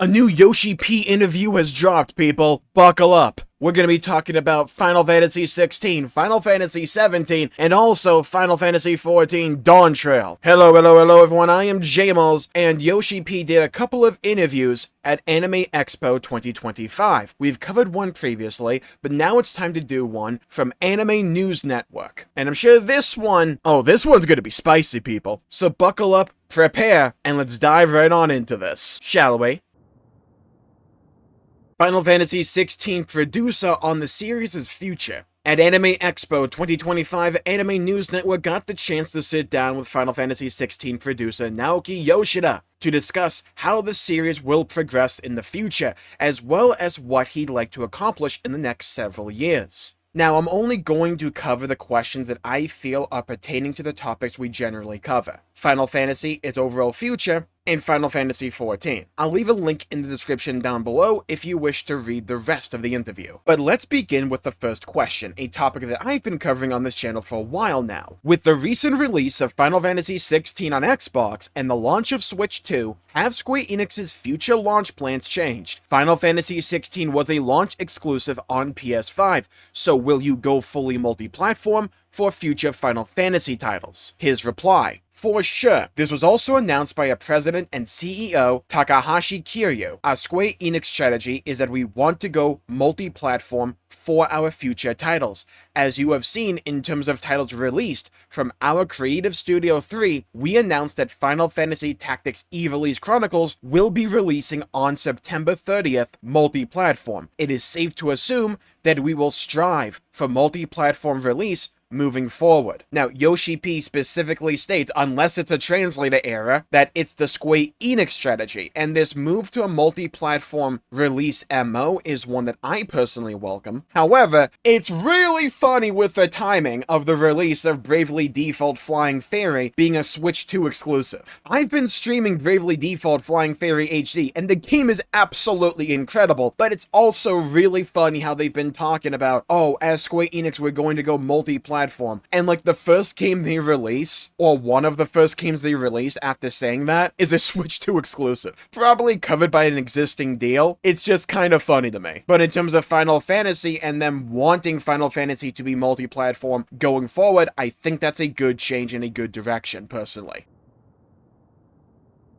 A new Yoshi P interview has dropped, people. Buckle up. We're going to be talking about Final Fantasy XVI, Final Fantasy XVII, and also Final Fantasy XIV Dawn Trail. Hello everyone, I am Jmulls, and Yoshi P did a couple of interviews at Anime Expo 2025. We've covered one previously, but now it's time to do one from Anime News Network. And I'm sure this one's going to be spicy, people. So buckle up, prepare, and let's dive right on into this, shall we? Final Fantasy XVI producer on the series' future. At Anime Expo 2025, Anime News Network got the chance to sit down with Final Fantasy XVI producer Naoki Yoshida to discuss how the series will progress in the future, as well as what he'd like to accomplish in the next several years. Now, I'm only going to cover the questions that I feel are pertaining to the topics we generally cover: Final Fantasy, its overall future, and Final Fantasy XIV. I'll leave a link in the description down below if you wish to read the rest of the interview. But let's begin with the first question, a topic that I've been covering on this channel for a while now. With the recent release of Final Fantasy XVI on Xbox and the launch of Switch 2, have Square Enix's future launch plans changed? Final Fantasy XVI was a launch exclusive on PS5, so will you go fully multi-platform for future Final Fantasy titles? His reply: for sure. This was also announced by a president and CEO, Takahashi Kiryu. Our Square Enix strategy is that we want to go multi-platform for our future titles. As you have seen in terms of titles released from our creative studio 3, we announced that Final Fantasy Tactics Ivalice Chronicles will be releasing on September 30th multi-platform. It is safe to assume that we will strive for multi-platform release moving forward. Now, Yoshi P specifically states, unless it's a translator error, that it's the Square Enix strategy, and this move to a multi-platform release MO is one that I personally welcome. However, it's really funny with the timing of the release of Bravely Default Flying Fairy being a Switch 2 exclusive. I've been streaming Bravely Default Flying Fairy HD, and the game is absolutely incredible, but it's also really funny how they've been talking about, oh, as Square Enix, we're going to go multi-platform. And like the first game they release, or one of the first games they release after saying that, is a Switch 2 exclusive. Probably covered by an existing deal. It's just kind of funny to me. But in terms of Final Fantasy and them wanting Final Fantasy to be multi-platform going forward, I think that's a good change in a good direction, personally.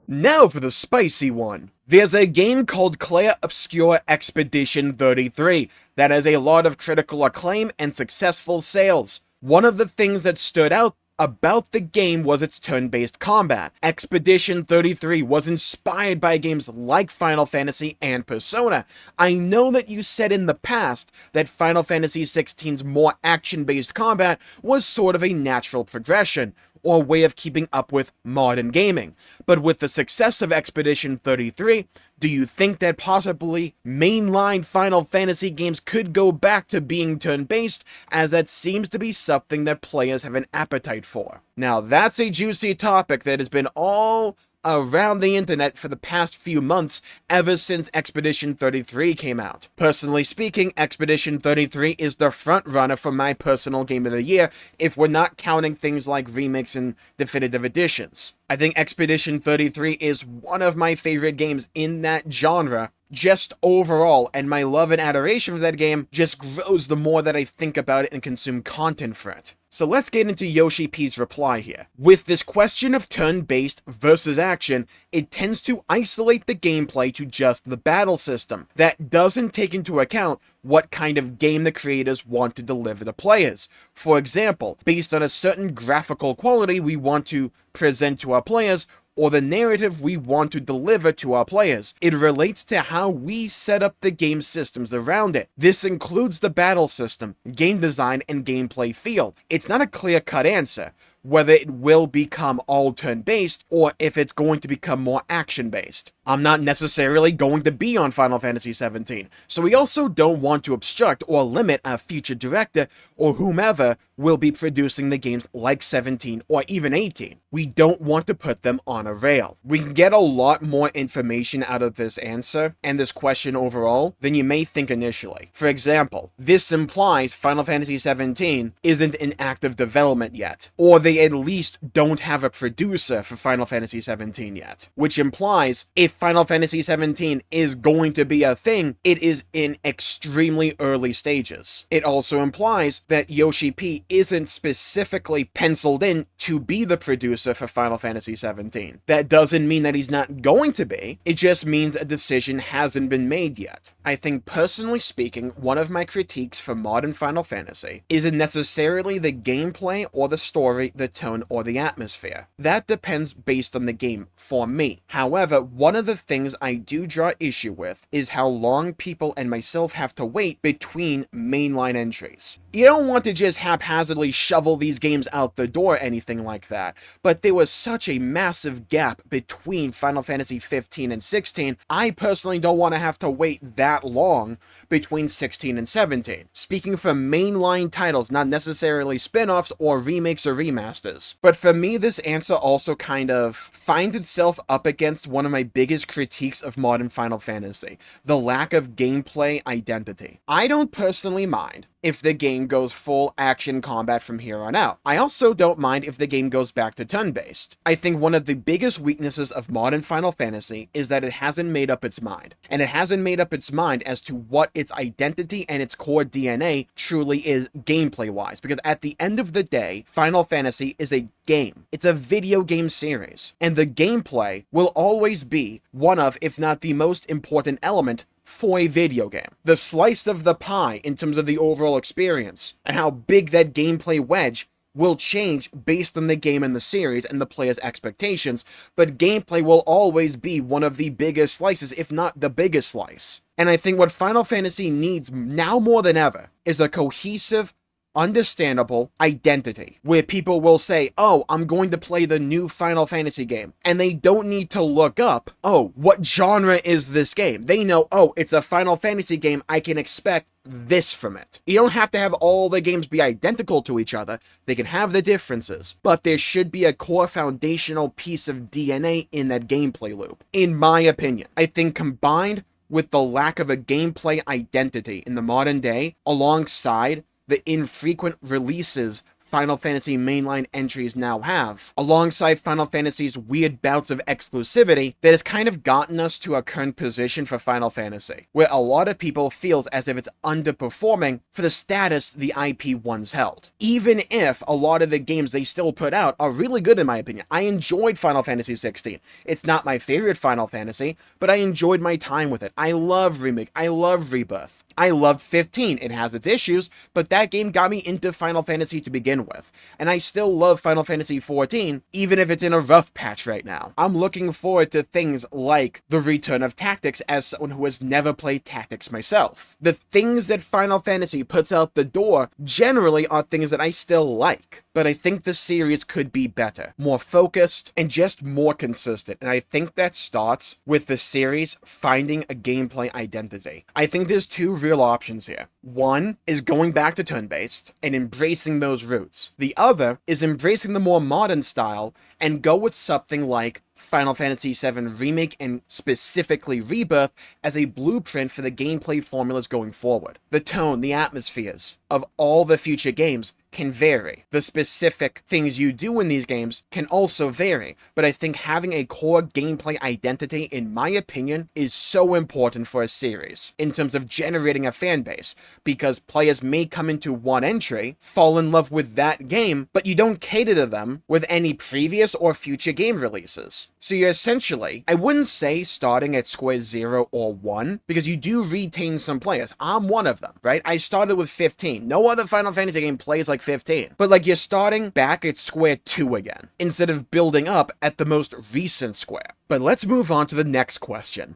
Now for the spicy one. There's a game called Clair Obscur Expedition 33 that has a lot of critical acclaim and successful sales. One of the things that stood out about the game was its turn-based combat. Expedition 33 was inspired by games like Final Fantasy and Persona. I know that you said in the past that Final Fantasy XVI's more action-based combat was sort of a natural progression, or way of keeping up with modern gaming. But with the success of Expedition 33, do you think that possibly mainline Final Fantasy games could go back to being turn-based, as that seems to be something that players have an appetite for? Now, that's a juicy topic that has been all around the internet for the past few months, ever since Expedition 33 came out. Personally speaking, Expedition 33 is the front runner for my personal game of the year, if we're not counting things like remakes and definitive editions. I think Expedition 33 is one of my favorite games in that genre, just overall, and my love and adoration for that game just grows the more that I think about it and consume content for it. So let's get into Yoshi P's reply here. With this question of turn-based versus action, it tends to isolate the gameplay to just the battle system. That doesn't take into account what kind of game the creators want to deliver to players. For example, based on a certain graphical quality we want to present to our players, or the narrative we want to deliver to our players. It relates to how we set up the game systems around it. This includes the battle system, game design, and gameplay feel. It's not a clear-cut answer whether it will become all turn-based or if it's going to become more action-based. I'm not necessarily going to be on Final Fantasy XVII, so we also don't want to obstruct or limit a future director or whomever will be producing the games like 17 or even 18. We don't want to put them on a rail. We can get a lot more information out of this answer and this question overall than you may think initially. For example, this implies Final Fantasy XVII isn't in active development yet, or they at least don't have a producer for Final Fantasy XVII yet, which implies if if Final Fantasy XVII is going to be a thing, it is in extremely early stages. It also implies that Yoshi P isn't specifically penciled in to be the producer for Final Fantasy XVII. That doesn't mean that he's not going to be, it just means a decision hasn't been made yet. I think, personally speaking, one of my critiques for modern Final Fantasy isn't necessarily the gameplay or the story, the tone, or the atmosphere. That depends based on the game, for me. However, one of the things I do draw issue with is how long people and myself have to wait between mainline entries. You don't want to just haphazardly shovel these games out the door or anything like that, but there was such a massive gap between Final Fantasy 15 and 16, I personally don't want to have to wait that long between 16 and 17. Speaking for mainline titles, not necessarily spin-offs or remakes or remasters. But for me, this answer also kind of finds itself up against one of my biggest critiques of modern Final Fantasy, the lack of gameplay identity. I don't personally mind if the game goes full action combat from here on out. I also don't mind if the game goes back to turn-based. I think one of the biggest weaknesses of modern Final Fantasy is that it hasn't made up its mind. And it hasn't made up its mind as to what its identity and its core DNA truly is gameplay-wise. Because at the end of the day, Final Fantasy is a game. It's a video game series. And the gameplay will always be one of, if not the most important element for a video game. The slice of the pie in terms of the overall experience, and how big that gameplay wedge will change based on the game and the series and the player's expectations, but gameplay will always be one of the biggest slices, if not the biggest slice. And I think what Final Fantasy needs now more than ever is a cohesive, understandable identity, where people will say, oh, I'm going to play the new Final Fantasy game, and they don't need to look up, oh, what genre is this game? They know, oh, it's a Final Fantasy game, I can expect this from it. You don't have to have all the games be identical to each other, they can have the differences, but there should be a core foundational piece of DNA in that gameplay loop, in my opinion. I think combined with the lack of a gameplay identity in the modern day, alongside the infrequent releases Final Fantasy mainline entries now have, alongside Final Fantasy's weird bouts of exclusivity, that has kind of gotten us to our current position for Final Fantasy, where a lot of people feels as if it's underperforming for the status the IP once held. Even if a lot of the games they still put out are really good in my opinion. I enjoyed Final Fantasy 16. It's not my favorite Final Fantasy, but I enjoyed my time with it. I love Remake, I love Rebirth. I loved 15. It has its issues, but that game got me into Final Fantasy to begin with. And I still love Final Fantasy 14, even if it's in a rough patch right now. I'm looking forward to things like the return of Tactics as someone who has never played Tactics myself. The things that Final Fantasy puts out the door generally are things that I still like. But I think the series could be better, more focused, and just more consistent. And I think that starts with the series finding a gameplay identity. I think there's two real options here. One is going back to turn-based and embracing those roots. The other is embracing the more modern style and go with something like Final Fantasy VII Remake and specifically Rebirth as a blueprint for the gameplay formulas going forward. The tone, the atmospheres of all the future games can vary. The specific things you do in these games can also vary, but I think having a core gameplay identity, in my opinion, is so important for a series in terms of generating a fan base, because players may come into one entry, fall in love with that game, but you don't cater to them with any previous or future game releases. So you're essentially, I wouldn't say starting at Square 0 or 1, because you do retain some players. I'm one of them, right? I started with 15. No other Final Fantasy game plays like 15. But like, you're starting back at Square 2 again, instead of building up at the most recent Square. But let's move on to the next question.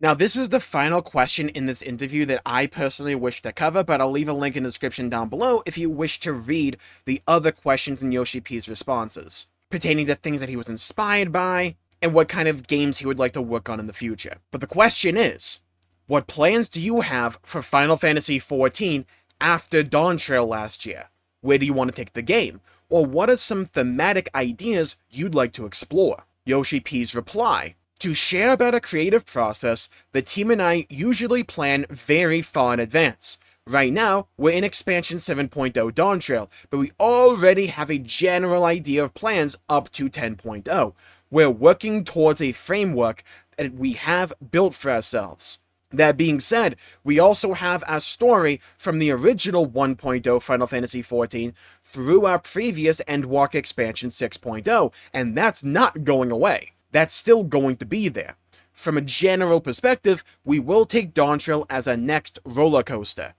Now, this is the final question in this interview that I personally wish to cover, but I'll leave a link in the description down below if you wish to read the other questions in Yoshi P's responses, pertaining to things that he was inspired by, and what kind of games he would like to work on in the future. But the question is, what plans do you have for Final Fantasy XIV after Dawntrail last year? Where do you want to take the game? Or what are some thematic ideas you'd like to explore? Yoshi P's reply: to share about a creative process, the team and I usually plan very far in advance. Right now, we're in expansion 7.0 Dawntrail, but we already have a general idea of plans up to 10.0. We're working towards a framework that we have built for ourselves. That being said, we also have our story from the original 1.0 Final Fantasy XIV through our previous Endwalk expansion 6.0, and that's not going away. That's still going to be there. From a general perspective, we will take Dawntrail as a next roller coaster.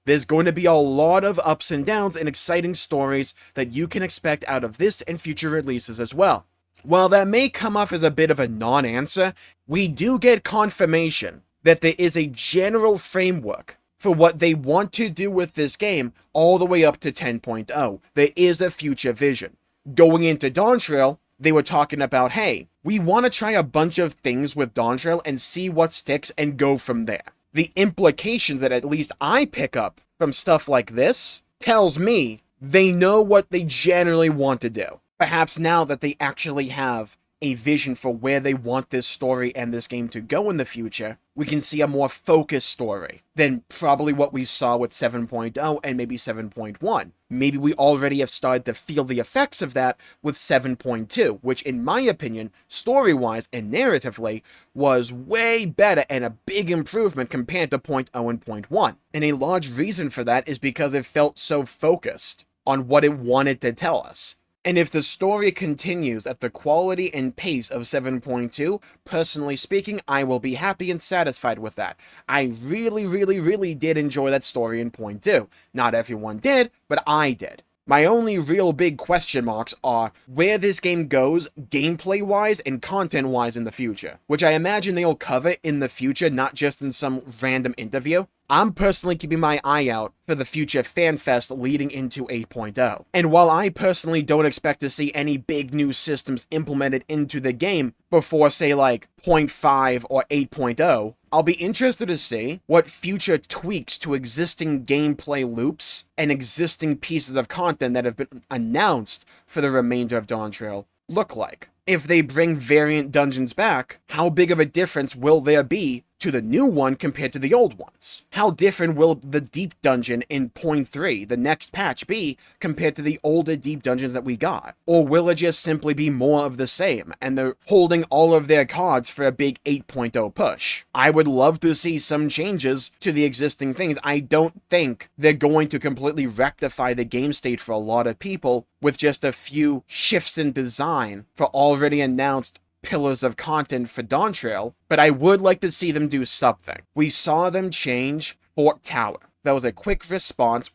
There's going to be a lot of ups and downs and exciting stories that you can expect out of this and future releases as well. While that may come off as a bit of a non-answer, we do get confirmation that there is a general framework for what they want to do with this game all the way up to 10.0. There is a future vision. Going into Dawntrail, they were talking about, hey, we want to try a bunch of things with Dawntrail and see what sticks and go from there. The implications that at least I pick up from stuff like this tells me they know what they generally want to do. Perhaps now that they actually have a vision for where they want this story and this game to go in the future, we can see a more focused story than probably what we saw with 7.0 and maybe 7.1. Maybe we already have started to feel the effects of that with 7.2, which in my opinion, story-wise and narratively, was way better and a big improvement compared to 0.0 and 0.1. And a large reason for that is because it felt so focused on what it wanted to tell us. And if the story continues at the quality and pace of 7.2, personally speaking, I will be happy and satisfied with that. I really did enjoy that story in 0.2. Not everyone did, but I did. My only real big question marks are where this game goes gameplay-wise and content-wise in the future, which I imagine they'll cover in the future, not just in some random interview. I'm personally keeping my eye out for the future FanFest leading into 8.0. And while I personally don't expect to see any big new systems implemented into the game before, say, like 0.5 or 8.0, I'll be interested to see what future tweaks to existing gameplay loops and existing pieces of content that have been announced for the remainder of Dawntrail look like. If they bring variant dungeons back, how big of a difference will there be to the new one compared to the old ones? How different will the deep dungeon in 0.3, the next patch, be compared to the older deep dungeons that we got? Or will it just simply be more of the same, and they're holding all of their cards for a big 8.0 push? I would love to see some changes to the existing things. I don't think they're going to completely rectify the game state for a lot of people with just a few shifts in design for already announced pillars of content for Dawntrail, but I would like to see them do something. We saw them change Fort Tower. That was a quick response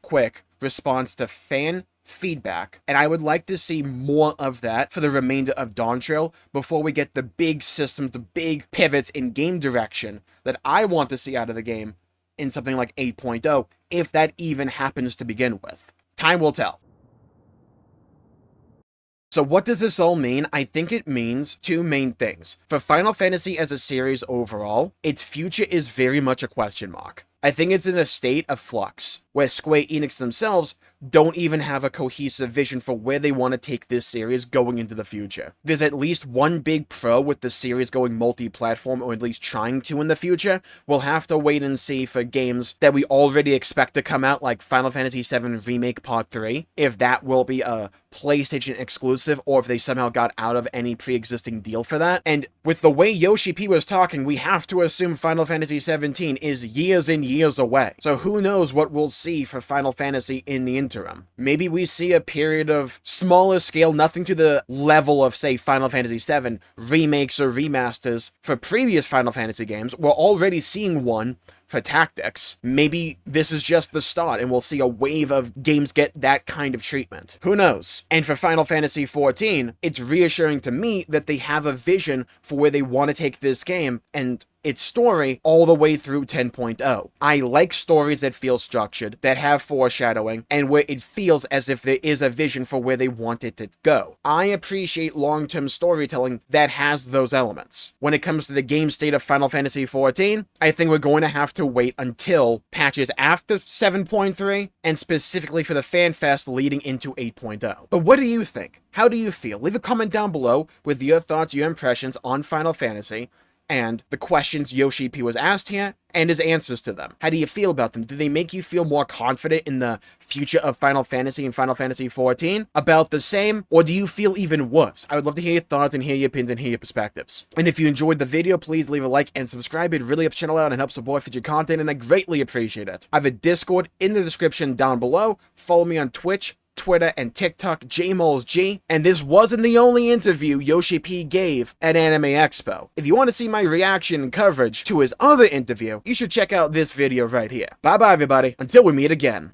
to fan feedback, and I would like to see more of that for the remainder of Dawntrail before we get the big systems, the big pivots in game direction that I want to see out of the game in something like 8.0, if that even happens to begin with. Time will tell. So what does this all mean? I think it means two main things. For Final Fantasy as a series overall, its future is very much a question mark. I think it's in a state of flux, where Square Enix themselves don't even have a cohesive vision for where they want to take this series going into the future. There's at least one big pro with the series going multi-platform, or at least trying to in the future. We'll have to wait and see for games that we already expect to come out, like Final Fantasy VII Remake Part 3, if that will be a PlayStation exclusive, or if they somehow got out of any pre-existing deal for that. And with the way Yoshi P was talking, we have to assume Final Fantasy XVII is years and years away. So who knows what we'll see for Final Fantasy in the interim. Maybe we see a period of smaller scale, nothing to the level of, say, Final Fantasy VII remakes or remasters for previous Final Fantasy games. We're already seeing one for Tactics. Maybe this is just the start and we'll see a wave of games get that kind of treatment. Who knows? And for Final Fantasy XIV, it's reassuring to me that they have a vision for where they want to take this game and its story all the way through 10.0. I like stories that feel structured, that have foreshadowing, and where it feels as if there is a vision for where they want it to go. I appreciate long-term storytelling that has those elements. When it comes to the game state of Final Fantasy XIV, I think we're going to have to wait until patches after 7.3, and specifically for the FanFest leading into 8.0. But what do you think? How do you feel? Leave a comment down below with your thoughts, your impressions on Final Fantasy, and the questions Yoshi P was asked here, and his answers to them. How do you feel about them? Do they make you feel more confident in the future of Final Fantasy and Final Fantasy XIV? About the same? Or do you feel even worse? I would love to hear your thoughts and hear your opinions and hear your perspectives. And if you enjoyed the video, please leave a like and subscribe. It really helps the channel out and helps support future content, and I greatly appreciate it. I have a Discord in the description down below. Follow me on Twitch, Twitter, and TikTok, Jmulls G, and this wasn't the only interview Yoshi P gave at Anime Expo. If you want to see my reaction and coverage to his other interview, you should check out this video right here. Bye bye everybody, until we meet again.